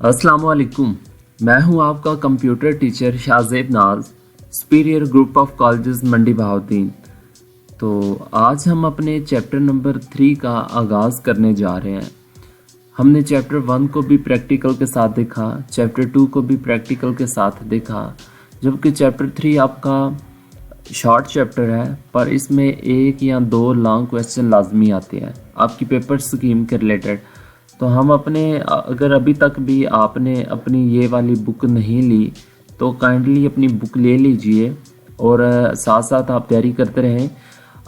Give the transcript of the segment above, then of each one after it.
अस्सलाम वालेकुम। मैं हूं आपका कंप्यूटर टीचर शाहजेब नाज, सुपीरियर ग्रुप ऑफ कॉलेजेस मंडी बहाउद्दीन। तो आज हम अपने चैप्टर नंबर 3 का आगाज़ करने जा रहे हैं। हमने चैप्टर 1 को भी प्रैक्टिकल के साथ देखा, चैप्टर 2 को भी प्रैक्टिकल के साथ देखा, जबकि चैप्टर 3 आपका शॉर्ट चैप्टर है, पर इसमें 1 या 2 लॉन्ग क्वेश्चन लाजमी आते हैं आपकी पेपर स्कीम के रिलेटेड। तो हम अगर अभी तक भी आपने अपनी ये वाली बुक नहीं ली तो काइंडली अपनी बुक ले लीजिए और साथ साथ आप तैयारी करते रहें।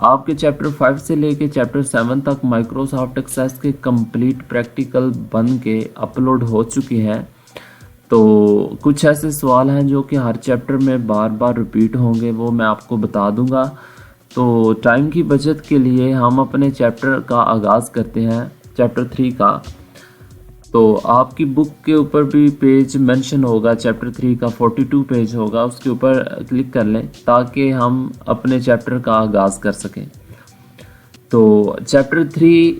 आपके चैप्टर 5 से लेके चैप्टर 7 तक माइक्रोसॉफ्ट एक्सेस के कंप्लीट प्रैक्टिकल बन के अपलोड हो चुके हैं। तो कुछ ऐसे सवाल हैं जो कि हर चैप्टर में बार बार रिपीट होंगे, वो मैं आपको बता दूंगा। तो टाइम की बचत के लिए हम अपने चैप्टर का आगाज़ करते हैं, चैप्टर 3 का। तो आपकी बुक के ऊपर भी पेज मेंशन होगा, चैप्टर 3 का 42 पेज होगा, उसके ऊपर क्लिक कर लें ताकि हम अपने चैप्टर का आगाज़ कर सकें। तो चैप्टर 3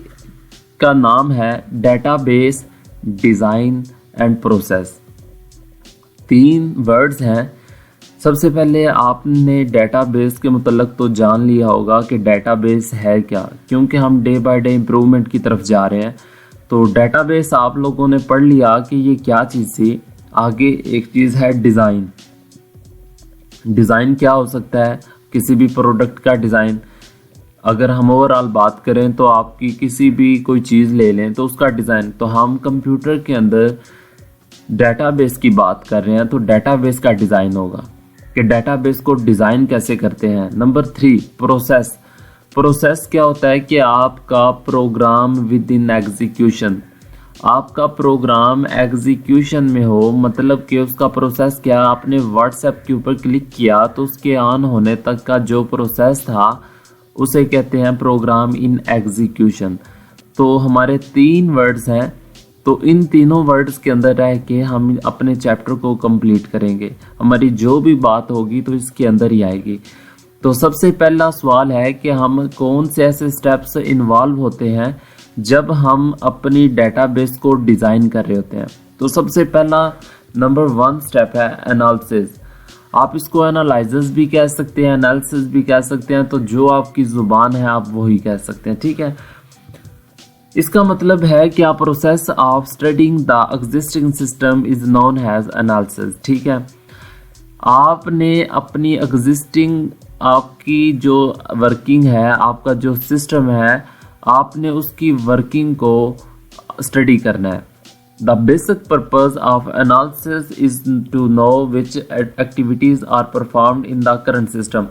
का नाम है database design and process. 3 words हैं। सबसे पहले आपने डेटाबेस के मुतल्लक तो जान लिया होगा कि डेटाबेस है क्या, क्योंकि हम डे बाय डे इम्प्रूवमेंट की तरफ जा रहे हैं। तो डेटाबेस आप लोगों ने पढ़ लिया कि ये क्या चीज़ थी। आगे एक चीज़ है डिज़ाइन। डिज़ाइन क्या हो सकता है? किसी भी प्रोडक्ट का डिज़ाइन। अगर हम ओवरऑल बात करें तो आपकी किसी भी कोई चीज़ ले लें तो उसका डिज़ाइन। तो हम कंप्यूटर के अंदर डेटाबेस की बात कर रहे हैं तो डेटाबेस का डिज़ाइन होगा कि डेटाबेस को डिज़ाइन कैसे करते हैं। Number 3 process. प्रोसेस क्या होता है कि आपका प्रोग्राम विद इन एग्जीक्यूशन। आपका प्रोग्राम एग्जीक्यूशन में हो, मतलब कि उसका प्रोसेस क्या, आपने व्हाट्सएप के ऊपर क्लिक किया तो उसके ऑन होने तक का जो प्रोसेस था उसे कहते हैं प्रोग्राम इन एग्जीक्यूशन। तो हमारे 3 वर्ड्स हैं, तो इन तीनों वर्ड्स के अंदर रह के हम अपने चैप्टर को कंप्लीट करेंगे। हमारी जो भी बात होगी तो इसके अंदर ही आएगी। तो सबसे पहला सवाल है कि हम कौन से ऐसे स्टेप्स इन्वॉल्व होते हैं जब हम अपनी डेटाबेस को डिज़ाइन कर रहे होते हैं। तो सबसे पहला नंबर 1 स्टेप है एनालिसिस। आप इसको एनालाइसिस भी कह सकते हैं, एनालिसिस भी कह सकते हैं, तो जो आपकी ज़ुबान है आप वही कह सकते हैं, ठीक है। इसका मतलब है कि आप process of studying the existing system is known as analysis, ठीक है। आपने अपनी एग्जिस्टिंग, आपकी जो वर्किंग है, आपका जो सिस्टम है, आपने उसकी वर्किंग को स्टडी करना है। The basic purpose of analysis is to know which activities are performed in the current system.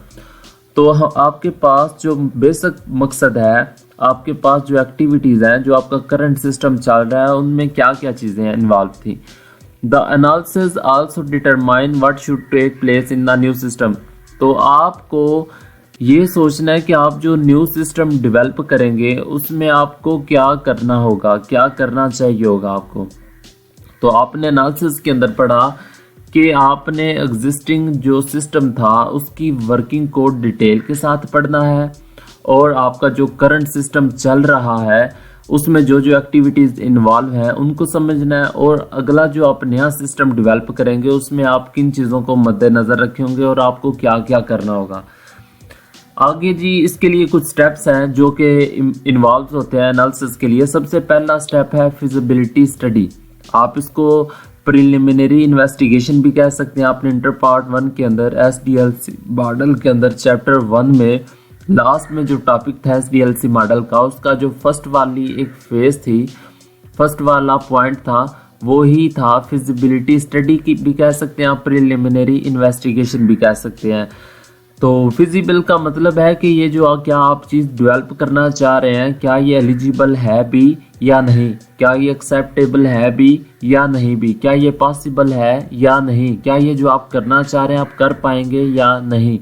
तो आपके पास जो बेसिक मकसद है, आपके पास जो एक्टिविटीज़ हैं, जो आपका करंट सिस्टम चल रहा है, उनमें क्या क्या चीज़ें इन्वॉल्व थी। The analysis also determine what should take place in the new system. तो आपको ये सोचना है कि आप जो न्यू सिस्टम डेवलप करेंगे उसमें आपको क्या करना होगा, क्या करना चाहिए होगा आपको। तो आपने एनालिसिस के अंदर पढ़ा कि आपने एग्जिस्टिंग जो सिस्टम था उसकी वर्किंग को डिटेल के साथ पढ़ना है, और आपका जो करंट सिस्टम चल रहा है उसमें जो जो एक्टिविटीज़ इन्वॉल्व हैं उनको समझना है, और अगला जो आप नया सिस्टम डेवलप करेंगे उसमें आप किन चीज़ों को मद्देनज़र रखे होंगे और आपको क्या क्या करना होगा। आगे जी इसके लिए कुछ स्टेप्स हैं जो कि इन्वॉल्व होते हैं एनालिसिस के लिए। सबसे पहला स्टेप है फिजिबिलिटी स्टडी। आप इसको प्रिलिमिनरी इन्वेस्टिगेशन भी कह सकते हैं। आपने इंटर पार्ट 1 के अंदर SDLC मॉडल के अंदर चैप्टर 1 में लास्ट में जो टॉपिक था SDLC मॉडल का, उसका जो फर्स्ट वाली एक फेज थी, फर्स्ट वाला पॉइंट था, वो ही था फिजिबिलिटी स्टडी की भी कह सकते हैं आप, प्रिलिमिनरी इन्वेस्टिगेशन भी कह सकते हैं। तो फिजिबल का मतलब है कि ये जो क्या आप चीज़ डेवलप करना चाह रहे हैं, क्या ये एलिजिबल है भी या नहीं, क्या ये एक्सेप्टेबल है भी या नहीं भी, क्या ये पॉसिबल है या नहीं, क्या ये जो आप करना चाह रहे हैं आप कर पाएंगे या नहीं।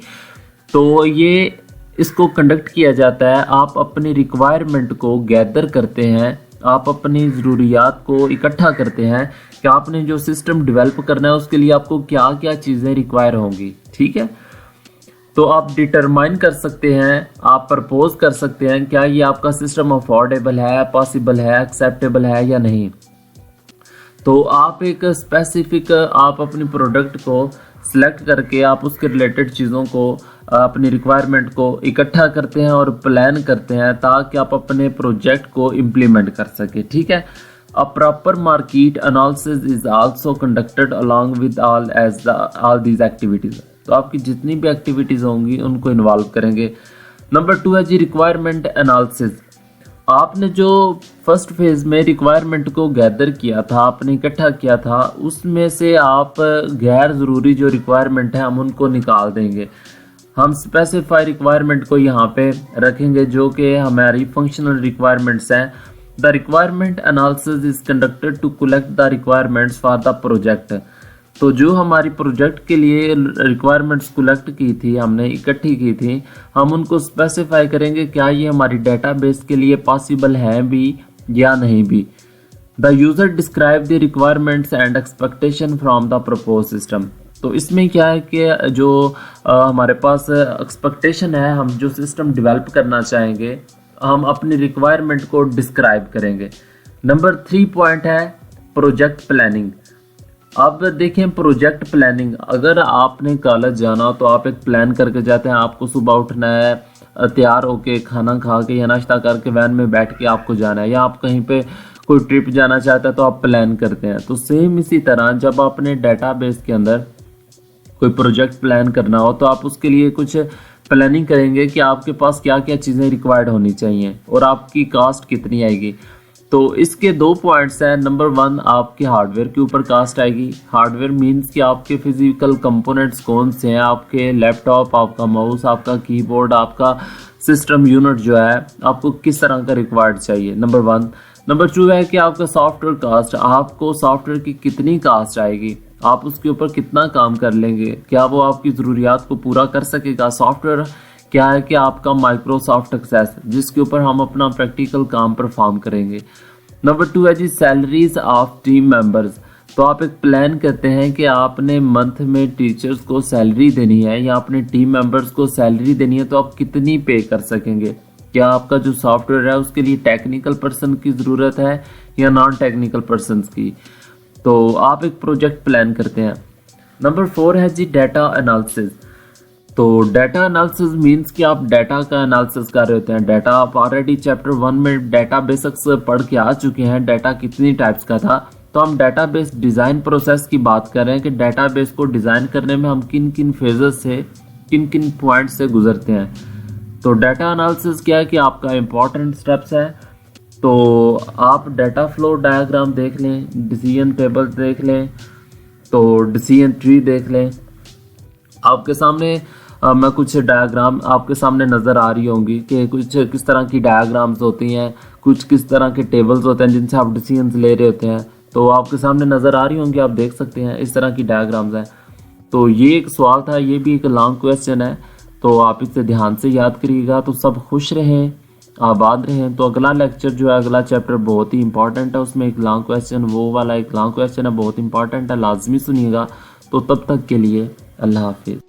तो ये इसको कंडक्ट किया जाता है। आप अपनी रिक्वायरमेंट को गैदर करते हैं, आप अपनी ज़रूरियात को इकट्ठा करते हैं कि आपने जो सिस्टम डेवलप करना है उसके लिए आपको क्या क्या चीज़ें रिक्वायर होंगी, ठीक है। तो आप डिटरमाइन कर सकते हैं, आप प्रपोज कर सकते हैं क्या ये आपका सिस्टम अफोर्डेबल है, पॉसिबल है, एक्सेप्टेबल है या नहीं। तो आप एक स्पेसिफिक आप अपनी प्रोडक्ट को सिलेक्ट करके आप उसके रिलेटेड चीज़ों को अपनी रिक्वायरमेंट को इकट्ठा करते हैं और प्लान करते हैं ताकि आप अपने प्रोजेक्ट को इम्प्लीमेंट कर सके। ठीक है। A proper market analysis is also conducted along with all these activities. तो आपकी जितनी भी एक्टिविटीज होंगी उनको इन्वॉल्व करेंगे। नंबर 2 है जी रिक्वायरमेंट एनालिसिस। आपने जो फर्स्ट फेज में रिक्वायरमेंट को गैदर किया था, आपने इकट्ठा किया था, उसमें से आप गैर ज़रूरी जो रिक्वायरमेंट है हम उनको निकाल देंगे। हम स्पेसिफाई रिक्वायरमेंट को यहाँ पे रखेंगे जो कि हमारी फंक्शनल रिक्वायरमेंट्स हैं। The requirement analysis is conducted to collect the requirements for the project. तो जो हमारी प्रोजेक्ट के लिए रिक्वायरमेंट्स कलेक्ट की थी, हमने इकट्ठी की थी, हम उनको स्पेसिफाई करेंगे क्या ये हमारी डेटाबेस के लिए पॉसिबल है भी या नहीं भी। The user describe the requirements and expectation from the propose system. तो इसमें क्या है कि जो हमारे पास एक्सपेक्टेशन है, हम जो सिस्टम डेवलप करना चाहेंगे, हम अपनी रिक्वायरमेंट को डिस्क्राइब करेंगे। नंबर 3 पॉइंट है प्रोजेक्ट प्लानिंग। अब देखें प्रोजेक्ट प्लानिंग, अगर आपने कॉलेज जाना तो आप एक प्लान करके जाते हैं, आपको सुबह उठना है, तैयार होके खाना खा के या नाश्ता करके वैन में बैठ के आपको जाना है, या आप कहीं पे कोई ट्रिप जाना चाहते हैं तो आप प्लान करते हैं। तो सेम इसी तरह जब आपने डेटाबेस के अंदर कोई प्रोजेक्ट प्लान करना हो तो आप उसके लिए कुछ प्लानिंग करेंगे कि आपके पास क्या क्या चीज़ें रिक्वायर्ड होनी चाहिए और आपकी कास्ट कितनी आएगी। तो इसके 2 पॉइंट्स हैं। नंबर 1 आपके हार्डवेयर के ऊपर कास्ट आएगी। हार्डवेयर मींस कि आपके फिजिकल कंपोनेंट्स कौन से हैं, आपके लैपटॉप, आपका माउस, आपका कीबोर्ड, आपका सिस्टम यूनिट जो है आपको किस तरह का रिक्वायर्ड चाहिए, नंबर 1। नंबर 2 है कि आपका सॉफ्टवेयर कास्ट, आपको सॉफ्टवेयर की कितनी कास्ट आएगी, आप उसके ऊपर कितना काम कर लेंगे, क्या वो आपकी ज़रूरियात को पूरा कर सकेगा। सॉफ्टवेयर क्या है कि आपका माइक्रोसॉफ्ट एक्सेस, जिसके ऊपर हम अपना प्रैक्टिकल काम परफॉर्म करेंगे। नंबर 2 है जी सैलरीज ऑफ टीम मेंबर्स। तो आप एक प्लान करते हैं कि आपने मंथ में टीचर्स को सैलरी देनी है या अपने टीम मेंबर्स को सैलरी देनी है, तो आप कितनी पे कर सकेंगे। क्या आपका जो सॉफ्टवेयर है उसके लिए टेक्निकल पर्सन की ज़रूरत है या नॉन टेक्निकल पर्सन की। तो आप एक प्रोजेक्ट प्लान करते हैं। नंबर 4 है जी डाटा एनालिसिस। तो डाटा एनालिसिस मींस कि आप डाटा का एनालिसिस कर रहे होते हैं। डाटा आप ऑलरेडी चैप्टर 1 में डाटा बेसिक्स पढ़ के आ चुके हैं, डाटा कितनी टाइप्स का था। तो हम डाटाबेस डिज़ाइन प्रोसेस की बात कर रहे हैं कि डाटाबेस को डिज़ाइन करने में हम किन किन फेजेस से, किन किन पॉइंट से गुजरते हैं। तो डाटा एनालिसिस क्या है कि आपका इम्पॉर्टेंट स्टेप्स है। तो आप डाटा फ्लो डायग्राम देख लें, डिसीजन टेबल देख लें, तो डिसीजन ट्री देख लें। आपके सामने मैं कुछ डायग्राम आपके सामने नज़र आ रही होंगी कि कुछ किस तरह की डायग्राम्स होती हैं, कुछ किस तरह के टेबल्स होते हैं जिनसे आप डिसीजंस ले रहे होते हैं। तो आपके सामने नज़र आ रही होंगी, आप देख सकते हैं इस तरह की डायग्राम्स हैं। तो ये एक सवाल था, ये भी एक लॉन्ग क्वेश्चन है, तो आप इसे ध्यान से याद करिएगा। तो सब खुश रहें, आबाद रहें। तो अगला लेक्चर जो है, अगला चैप्टर बहुत ही इंपॉर्टेंट है, उसमें एक लॉन्ग क्वेश्चन, वो वाला एक लॉन्ग क्वेश्चन है, बहुत इंपॉर्टेंट है, लाजमी सुनिएगा। तो तब तक के लिए अल्लाह हाफिज़।